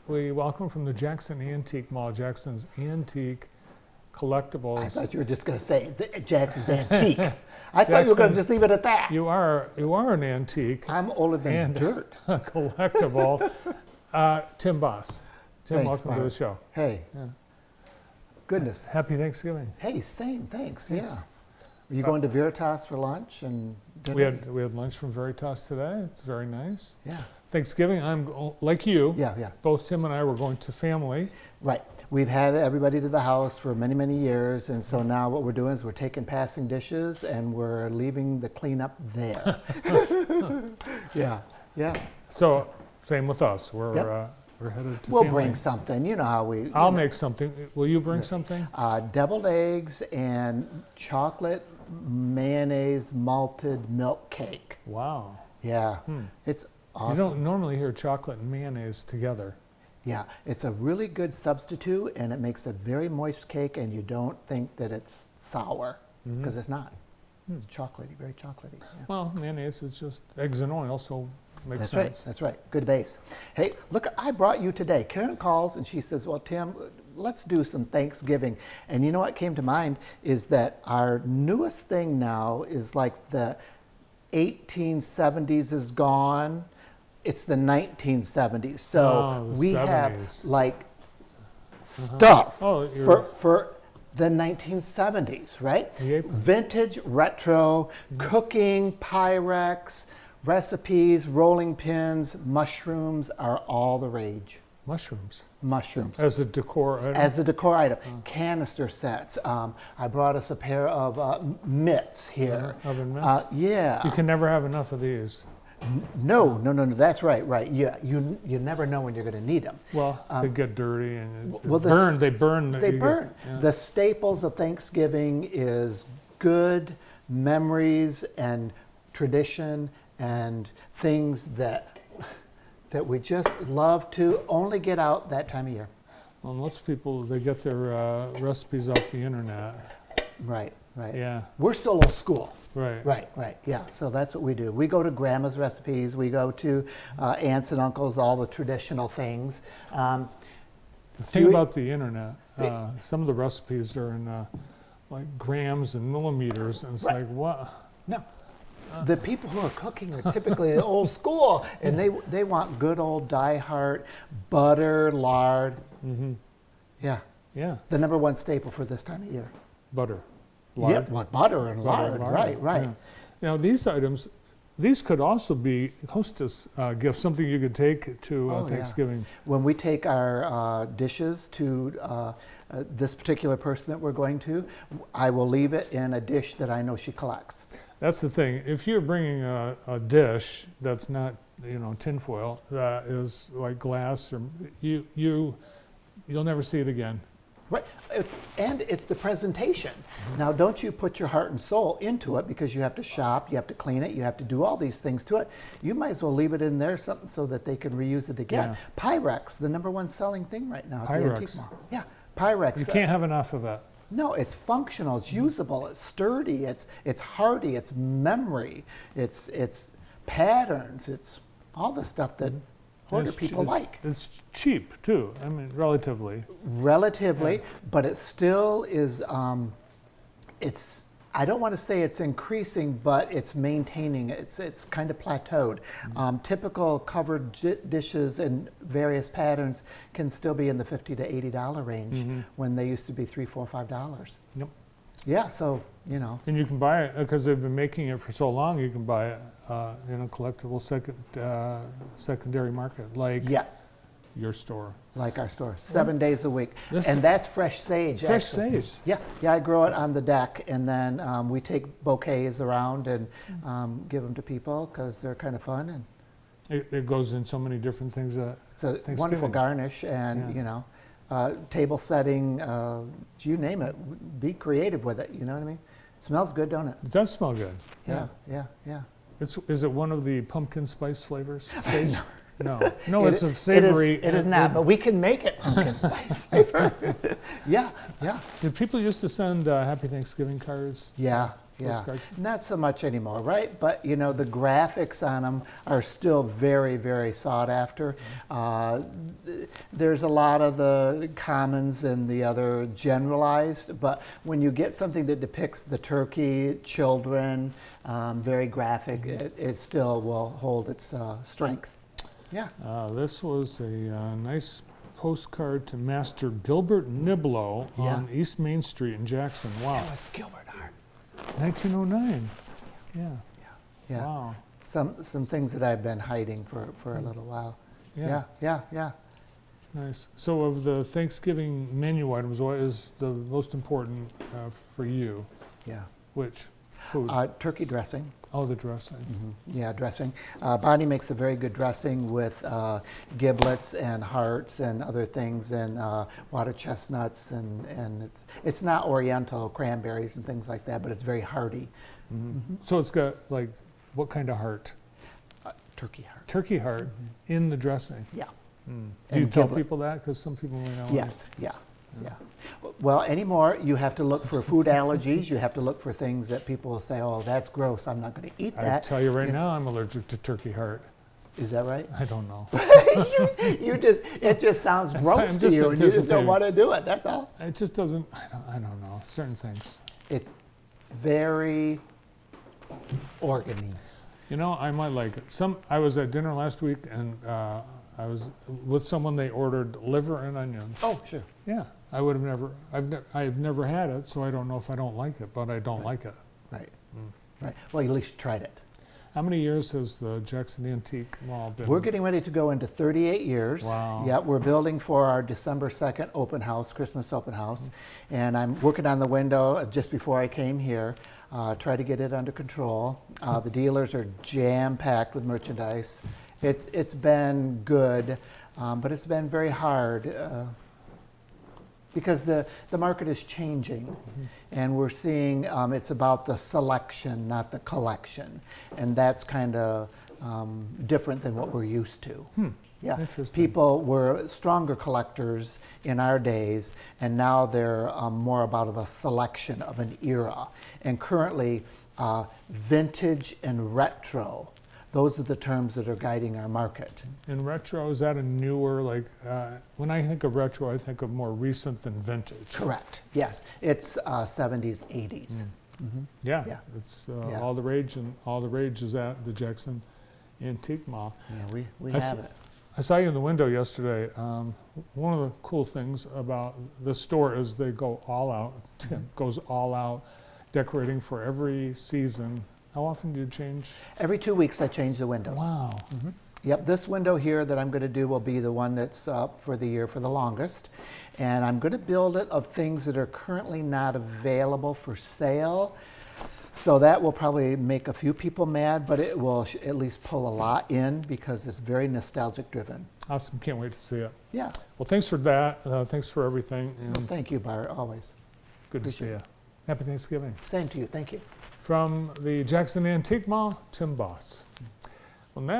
we welcome from the Jackson Antique Mall, Jackson's Antique Collectibles. I thought you were just going to say Jackson's Antique. I thought you were going to just leave it at that. You are an antique. I'm older than and dirt. A collectible. Tim Bos. Tim, Thanks, welcome to the show. Hey. Yeah. Goodness. Happy Thanksgiving. Hey, same. Thanks. Thanks. Yeah. Are you going to Veritas for lunch and dinner? We had lunch from Veritas today. It's very nice. Yeah. Thanksgiving, like you. Yeah. Both Tim and I were going to family. Right. We've had everybody to the house for many, many years, and so now what we're doing is we're taking passing dishes and we're leaving the cleanup there. Yeah. So same with us. We're headed to family. We'll bring something. You know how we. I'll make something. Will you bring something? Deviled eggs and chocolate mayonnaise malted milk cake. Wow. Yeah. It's awesome. You don't normally hear chocolate and mayonnaise together. Yeah, it's a really good substitute, and it makes a very moist cake, and you don't think that it's sour, because it's not. It's chocolatey, very chocolatey. Yeah. Well, mayonnaise is just eggs and oil, so makes sense. That's right. Good base. Hey, look, I brought you today. Karen calls, and she says, well, Tim, let's do some Thanksgiving. And you know what came to mind is that our newest thing now is like the 1870s is gone. It's the 1970s. So we 70s. have like stuff for the 1970s, right? Vintage, retro, cooking, Pyrex, recipes, rolling pins, mushrooms are all the rage. Mushrooms. As a decor item? As a decor item. Canister sets. I brought us a pair of mitts here. Oven mitts? Yeah. You can never have enough of these. No, that's right. Yeah, you never know when you're going to need them. Well, they get dirty and they burn. The staples of Thanksgiving is good memories and tradition and things that we just love to only get out that time of year. Well, most people, they get their recipes off the internet. Right. Yeah. We're still old school. Right. Yeah, so that's what we do. We go to grandma's recipes. We go to aunts and uncles, all the traditional things. The thing about the internet, some of the recipes are in like grams and millimeters, and it's like, what? No. The people who are cooking are typically old school, and they want good old die-hard butter, lard. Yeah. The number one staple for this time of year. Butter. Lard. Yeah, butter and lard. Right. Yeah. Now these items, these could also be hostess gifts, something you could take to Thanksgiving. Yeah. When we take our dishes to this particular person that we're going to, I will leave it in a dish that I know she collects. That's the thing. If you're bringing a dish that's not, tinfoil, that is like glass, or you'll never see it again. Right, and it's the presentation. Now, don't you put your heart and soul into it, because you have to shop, you have to clean it, you have to do all these things to it. You might as well leave it in there something so that they can reuse it again. Yeah. Pyrex, the number one selling thing right now at the Antique Mall. Yeah, Pyrex. You can't have enough of it. No, it's functional, it's usable, it's sturdy, it's hardy, it's memory, it's patterns, it's all the stuff that hoarder people like. It's cheap too. I mean, relatively. But it still is. It's. I don't want to say it's increasing, but it's maintaining. It's kind of plateaued. Typical covered dishes in various patterns can still be in the $50 to $80 range when they used to be $3, $4, $5. Yep. Yeah. So And you can buy it because they've been making it for so long. You can buy it in a collectible secondary market, like your store, like our store, 7 days a week, and that's fresh sage. Fresh sage. Yeah. I grow it on the deck, and then we take bouquets around and give them to people because they're kind of fun, and it goes in so many different things. It's a wonderful garnish, and table setting, you name it. Be creative with it. You know what I mean? It smells good, don't it? It does smell good. Yeah. Is it one of the pumpkin spice flavors? Sage? No, it's a savory. It is not, but we can make it pumpkin spice flavor. Yeah. Did people used to send Happy Thanksgiving cards? Yeah. Yeah, postcards? not so much anymore, right? But you know, the graphics on them are still very, very sought after. There's a lot of the commons and the other generalized, but when you get something that depicts the turkey, children, very graphic, it still will hold its strength. Yeah. This was a nice postcard to Master Gilbert Niblo Yeah. on East Main Street in Jackson. Wow. That was Gilbert Hart. 1909. Yeah. Yeah. Wow. Some things that I've been hiding for a little while. Yeah. Nice. So of the Thanksgiving menu items, what is the most important for you? Yeah. Which food? Turkey dressing. Oh, the dressing. Yeah, dressing. Bonnie makes a very good dressing with giblets and hearts and other things, and water chestnuts, and it's not Oriental cranberries and things like that, but it's very hearty. So it's got like what kind of heart? Turkey heart. Turkey heart in the dressing. Yeah. Do And you tell giblet. people that? Because some people may not. Yes. Yeah. Well, anymore, you have to look for food allergies. You have to look for things that people will say, "Oh, that's gross. I'm not going to eat I that." tell you right now, I'm allergic to turkey heart. Is that right? I don't know. It just sounds I'm gross to just you, and you just anticipating. don't want to do it. That's all. It just doesn't. I don't know certain things. It's very organy. You know, I might like it. I was at dinner last week, and I was with someone. They ordered liver and onions. Oh, sure. Yeah, I would have never. I've never had it, so I don't know if I don't like it, but I don't like it. Right. Right. Well, you at least tried it. How many years has the Jackson Antique Mall been? We're getting ready to go into 38 years. Wow. Yeah, we're building for our December 2nd open house, Christmas open house. And I'm working on the window just before I came here, try to get it under control. The dealers are jam-packed with merchandise. It's been good, but it's been very hard because the market is changing. And we're seeing it's about the selection, not the collection. And that's kind of different than what we're used to. Yeah, Interesting. people were stronger collectors in our days, and now they're more about of a selection of an era. And currently, vintage and retro, those are the terms that are guiding our market. And retro, is that a newer, like, when I think of retro, I think of more recent than vintage. Correct, yes. It's 70s, 80s. Yeah, Yeah. it's Yeah. all the rage, and all the rage is at the Jackson Antique Mall. Yeah, we I have s- it. I saw you in the window yesterday. One of the cool things about the store is they go all out, goes all out, decorating for every season. How often do you change? Every 2 weeks I change the windows. Wow. Yep, this window here that I'm going to do will be the one that's up for the year for the longest. And I'm going to build it of things that are currently not available for sale. So that will probably make a few people mad, but it will at least pull a lot in because it's very nostalgic driven. Awesome. Can't wait to see it. Yeah, Well, thanks for that. Thanks for everything. well, And thank you, Bart, always. good to see you. Happy Thanksgiving. Same to you, thank you. From the Jackson Antique Mall, Tim Bos. Well, next.